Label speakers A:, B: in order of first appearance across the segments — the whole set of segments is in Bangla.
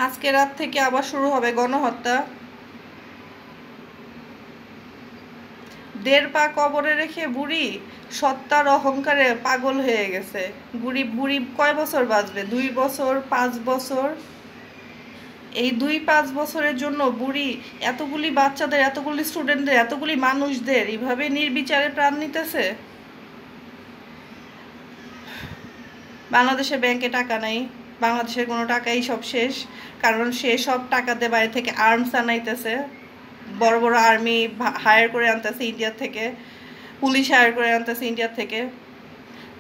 A: আজকে রাত থেকে আবার শুরু হবে গণহত্যা। 1.5 পা কবরে রেখে বুড়ি সত্তার অহংকারে পাগল হয়ে গেছে। বুড়ি কয় বছর বাঁচবে? 2 বছর, 5 বছর? এই 2-5 বছরের জন্য বুড়ি এতগুলি বাচ্চাদের, এতগুলি স্টুডেন্টদের, এতগুলি মানুষদের এইভাবে নির্বিচারে প্রাণ নিতেছে। বাংলাদেশের ব্যাংকে টাকা নাই, বাংলাদেশের কোনো টাকাই সব শেষ, কারণ সে সব টাকা দিয়ে বাইরে থেকে আর্মস আনাইতেছে, বড় বড় আর্মি হায়ার করে আনতেছে ইন্ডিয়া থেকে, পুলিশ হায়ার করে আনতেছে ইন্ডিয়া থেকে।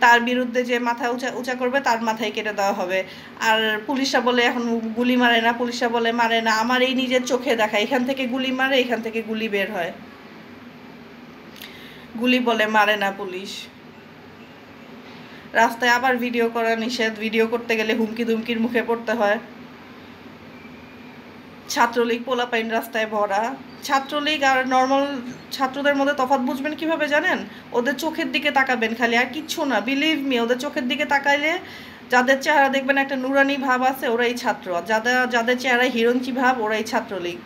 A: তার বিরুদ্ধে যে মাথা উঁচা করবে তার মাথায় কেটে দেওয়া হবে। আর পুলিশরা বলে এখন গুলি মারে না, পুলিশরা বলে মারে না। আমার এই নিজের চোখে দেখা, এখান থেকে গুলি মারে, এখান থেকে গুলি বের হয়, গুলি বলে মারে না পুলিশ। রাস্তায় আবার ভিডিও করা নিষেধ, ভিডিও করতে গেলে হুমকি ধুমকির মুখে পড়তে হয়। ছাত্রলীগ পোলাপাইন রাস্তায় ভরা। ছাত্রলীগ আর নর্মাল ছাত্রদের মধ্যে তফাৎ বুঝবেন কিভাবে জানেন? ওদের চোখের দিকে তাকাবেন খালি, আর কিচ্ছু না। বিলিভ মি, ওদের চোখের দিকে তাকাইলে যাদের চেহারা দেখবেন একটা নুরানি ভাব আছে, ওরাই ছাত্র। যাদের চেহারায় হিরঞ্চি ভাব, ওরাই ছাত্রলীগ।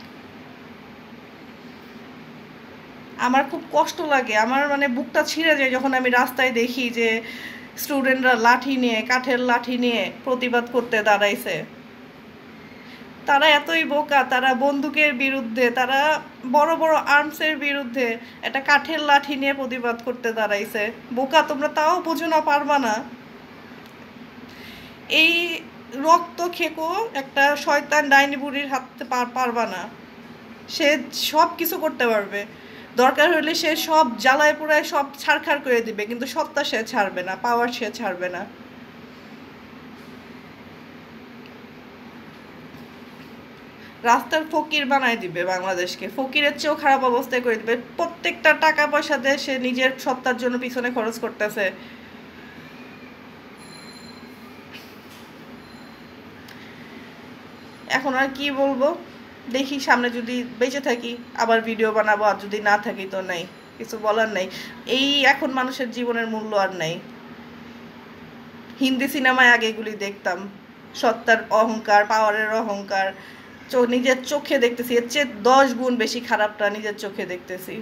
A: আমার খুব কষ্ট লাগে, আমার মানে বুকটা ছিঁড়ে যায় যখন আমি রাস্তায় দেখি যে স্টুডেন্টরা লাঠি নিয়ে, কাঠের লাঠি নিয়ে প্রতিবাদ করতে দাঁড়াইছে। তারা এতই বোকা, তারা বন্দুকের বিরুদ্ধে, তারা বড় বড় আর্মসের বিরুদ্ধে একটা কাঠের লাঠি নিয়ে প্রতিবাদ করতে দাঁড়াইছে। বোকা তোমরা, তাও বোঝো না, পারবা না। এই রক্ত খেকো একটা শয়তান ডাইনি বুড়ির হাতে পারবা না। সে সব কিছু করতে পারবে, দরকার হলে সে সব জ্বালায় পোড়ায় সব ছাড়খাড় করে দিবে, কিন্তু সত্তা সে ছাড়বে না, পাওয়ার সে ছাড়বে না। রাস্তার ফকির বানায় দিবে বাংলাদেশকে, ফকিরের চেয়েও খারাপ অবস্থায় করে দিবে। প্রত্যেকটা টাকা পয়সা দিয়ে সে নিজের সত্তার জন্য পিছনে খরচ করতেছে। এখন আর কি বলবো, দেখি সামনে যদি বেঁচে থাকি আবার ভিডিও বানাবো, আর যদি না থাকি তো নাই, কিছু বলার নাই। এই এখন মানুষের জীবনের মূল্য আর নাই। হিন্দি সিনেমায় আগে এগুলি দেখতাম, সত্তার অহংকার, পাওয়ারের অহংকার। নিজের চোখে দেখতেছি, এর চেয়ে 10 গুণ বেশি খারাপটা নিজের চোখে দেখতেছি।